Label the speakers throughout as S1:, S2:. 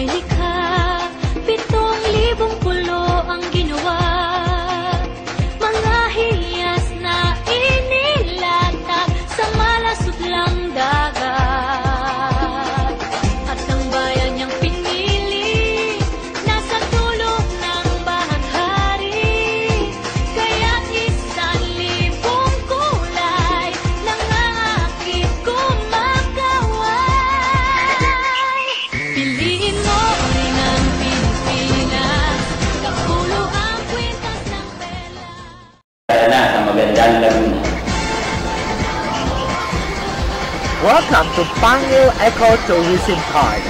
S1: may likha, 7,000 pulo ang ginawa. Mga hiyas na inilatag sa malasudlang dagat. At ang bayan niyang pinili, nasa tulog ng bahaghari. Kaya't 1,000 kulay nangangakit kumakaway. Piliin mo rin ang Pilipinas, kapulo ang kwintas ng pela.
S2: Tara na sa magandang Laguna.
S3: Welcome to Pangil Eco Tourism Park.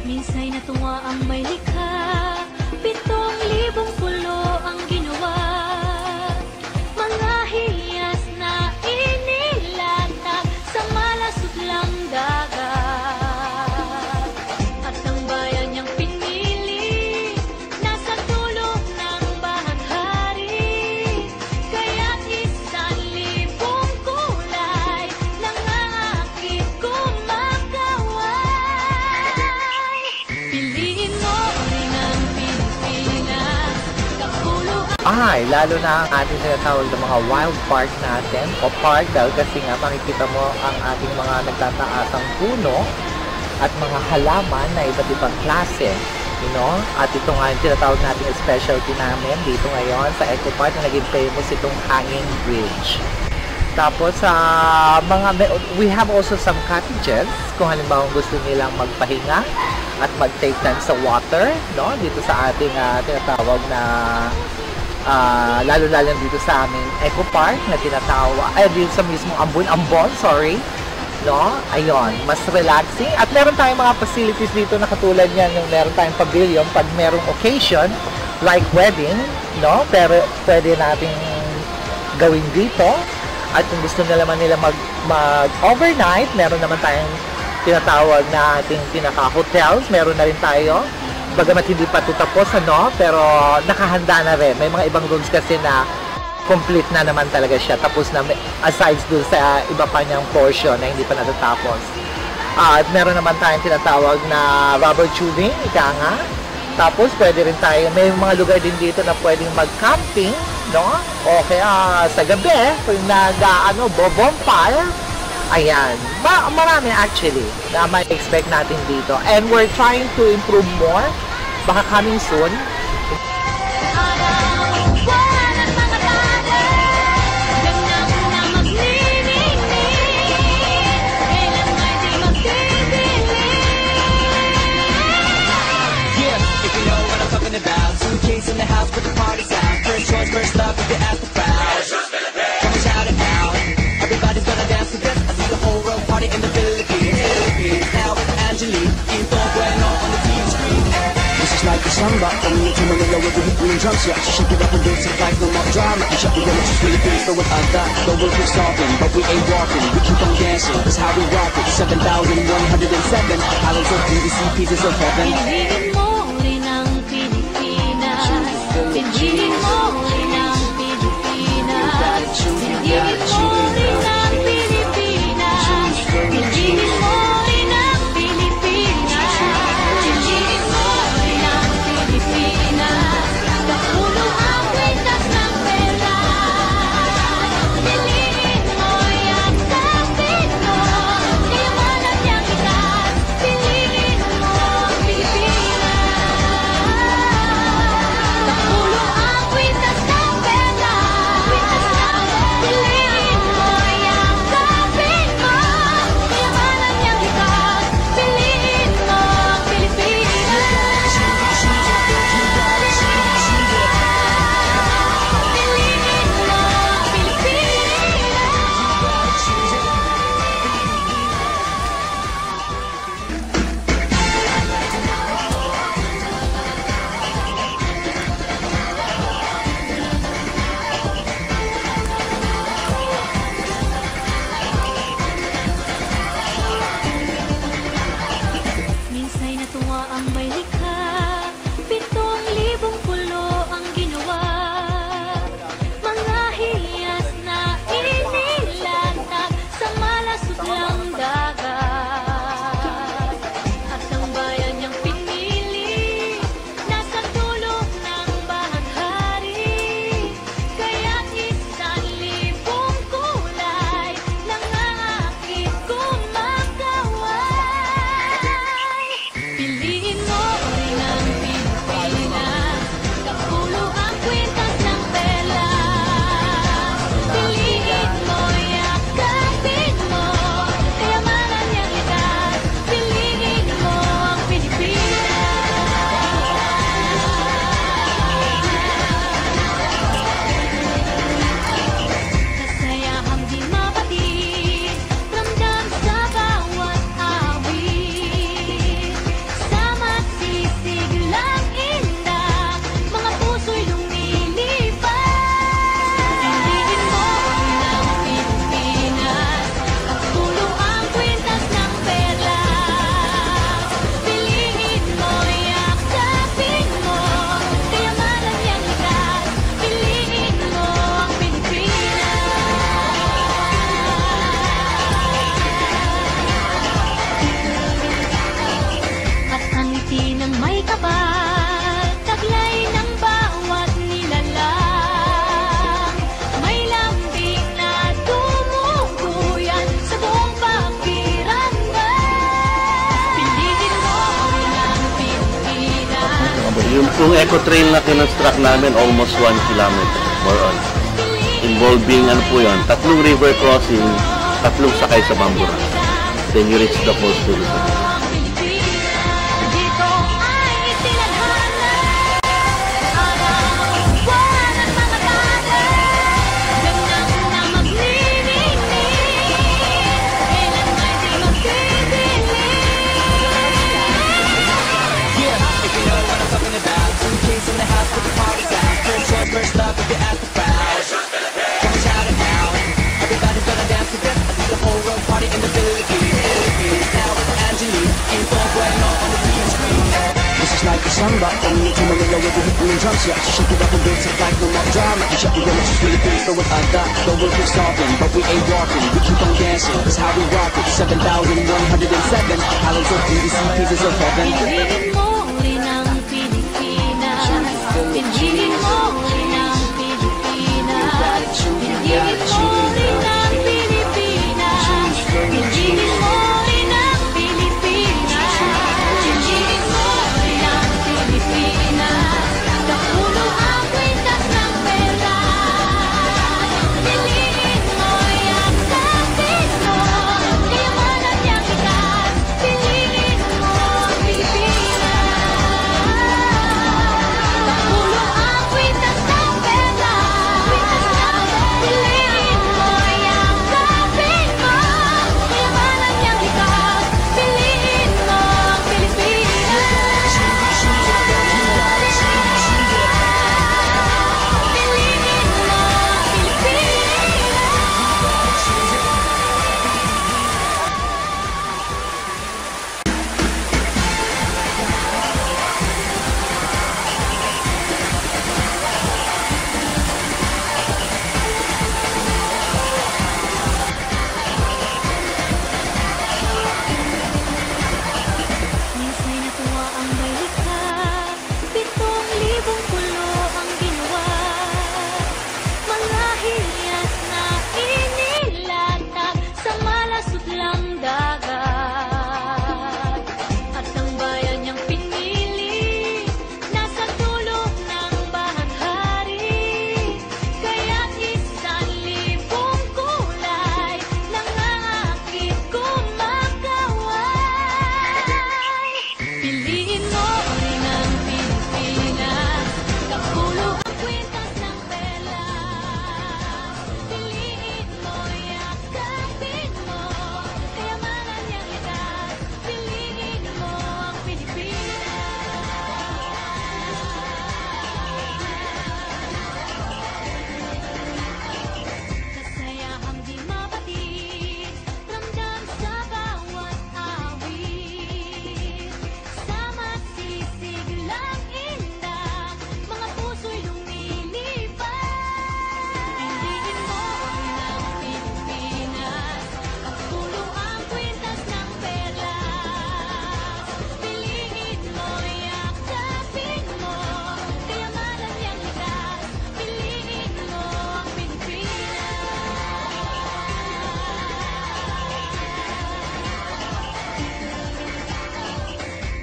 S1: Minsay natuwa ang may likha, 7,000 pulo ang ginawa. Mga hiyas na inilatag sa malasudlang dagat. At ang bayan niyang pinili, nasa tulog ng bahaghari. Kaya't 1,000 kulay nangangakit kumakaway. Piliin mo rin ang Pilipinas, kapulo
S3: Ay, lalo na ang ating tinatawag ng mga wild park natin o park dahil kasi nga makikita mo ang ating mga nagtataasang puno at mga halaman na iba't ibang klase. You know? At ito nga yung tinatawag natin yung specialty namin dito ngayon sa Eco Park na naging famous itong hanging bridge. Tapos we have also some cottages kung halimbawa gusto nilang magpahinga at mag-take time sa water, no? Dito sa ating tinatawag na lalo-lalo dito sa aming Eco Park na tinatawag dito sa mismong Ambon, sorry. No? Ayun, mas relaxing. At meron tayong mga facilities dito na katulad niyan, yung meron tayong pavilion pag merong occasion like wedding, no? Pero pwede nating gawin dito. At kung gusto naman nila mag-overnight, meron naman tayong tinatawag na ating pinaka-hotels. Meron na rin tayo. Bagamat hindi pa ito tapos, ano? Pero nakahanda na rin. May mga ibang rooms kasi na complete na naman talaga siya. Tapos na, aside dun sa iba pa niyang portion na hindi pa natatapos. At meron naman tayong tinatawag na rubber tubing, ika nga. Tapos pwede rin tayo, may mga lugar din dito na pwedeng mag-camping, no? O kaya sa gabi, kung bonfire. Ayan. Marami actually na may expect natin dito. And we're trying to improve more. Baka coming soon.
S4: About suitcase in the house, but the party's out. First choice, first love, if you ask the crowd. Come and shout it out. Everybody's gonna dance to this. I see the whole world party in the Philippines. Now with Angelique, Quinto Bueno on the TV screen. This is like a samba from me to Manila with the green drums. Yeah, she shake it up and dance it like no more drama. And shut the window, just Philippines, but with other. The world keeps talking, but we ain't walking. We keep on dancing, that's how we rock it. 7,107 islands of DEC, pieces of heaven.
S1: Piliin mo rin ang Pilipinas, piliin mo rin ang Pilipinas, piliin mo rin ang Pilipinas, piliin mo rin ang Pilipinas, piliin mo rin ang Pilipinas, kapulo ang kwintas ng pera. Piliin mo yung kapit mo, kayamanan niyang itaas, piliin mo ang Pilipinas. Kapulo ang kwintas
S5: pong eco trail na kinonstruct namin, almost 1 kilometer, more on. Involving, ano po yun, 3 river crossing, 3 sakay sa Bambura. Then you reach the falls to the side.
S1: Dito ay itinadhana ang buwan at mga tanan. Ganang na maglilinis, kailan may di magtitigil.
S4: Yeah, if you know what I'm talking about. Suitcase in the house with the party sound. First choice, first love, if you're at the crowd. Come and shout it out. Everybody's gonna dance to this. I see the whole road party in the Philippines. Now with Angelique, in full bueno on the TV screen. This is like a samba, coming into Manila with the hit and drums. Yeah, shake it up and dance it like no more drama. You shut the door, just Philippines, throw it under. The world keeps talking, but we ain't walking. We keep on dancing, that's how we rock it. 7,107 islands of beauty, pieces of heaven.
S1: Pinigin mo rin ang Pilipinas. Pinigin mo rin ang Pilipinas. Pinigin mo rin ang Pilipinas. Pinigin mo rin ang Pilipinas. Pinigin mo rin ang Pilipinas. Kapulo ang kwintas ng pera. Piliin mo yung kapit mo. Kayamanan niyang itas. Piliin mo ang Pilipinas. Kapulo ang kwintas ng pera. Piliin mo yung kapit mo. Kayamanan niyang itas. Piliin mo ang Pilipinas. Minsa'y natuwa ang may likha, 7,000 pulo ang ginawa. Mga hilyas na inilatag sa malasutlang dagat. At ang bayan niyang pinili, nasa dulo ng bahaghari. Kaya't 1,000 kulay nangangakit kumakaway. Piliin mo rin ang Pilipinas. Kapulo ang kwintas ng pelas. Piliin mo, yakapin mo. Kayamanan niyang likas. Piliin mo ang Pilipinas. Kasayahang di mapatid, ramdam sa bawat awit. Sama sisig lang indah, mga puso'y lumilipad. Piliin mo rin ang Pilipinas, kapulo ang kwintas ng perlas. Piliin mo, yakapin mo, kayamanan niyang likas. Piliin mo ang Pilipinas.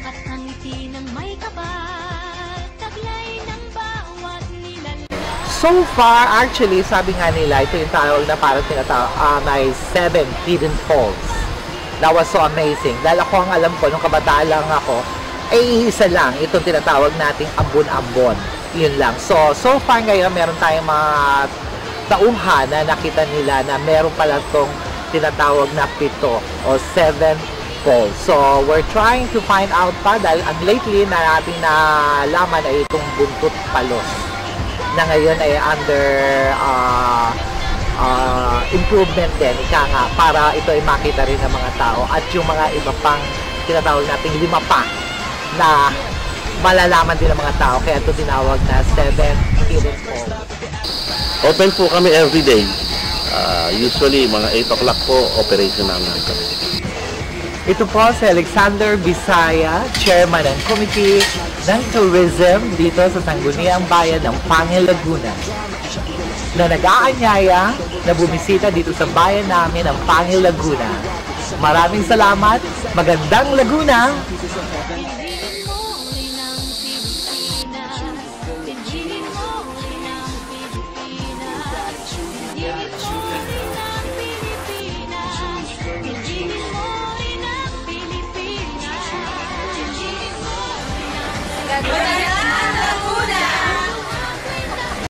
S1: At ang ngiti ng may kapal, taglay ng bawat nilalang.
S3: So far, actually, sabi nga nila, ito yung tawag na parang tinatawag, may 7 hidden falls. That was so amazing. Dahil ako ang alam ko, nung kabataan lang ako, ay isa lang, itong tinatawag nating ambon-ambon. Yun lang. So far ngayon, meron tayong mga tauhan na nakita nila na meron pala itong tinatawag na 7 o 7 falls. So, we're trying to find out pa dahil ang lately na natin nalaman ay itong Buntot Palos na ngayon ay under improvement din, ika nga, para ito ay makita rin ng mga tao at yung mga iba pang tinatawag nating 5 pa na malalaman din ng mga tao, kaya ito tinawag na 7 hidden falls.
S5: Open po kami everyday. Usually, mga 8 o'clock po, operational na kami.
S3: Ito po si Alexander Bisaya, Chairman ng Committee ng Tourism dito sa Sangguniang Bayan ng Pangil, Laguna, na nag-aanyaya na bumisita dito sa bayan namin ng Pangil, Laguna. Maraming salamat, magandang Laguna!
S1: Piliin mo rin ang Pilipinas. Yes.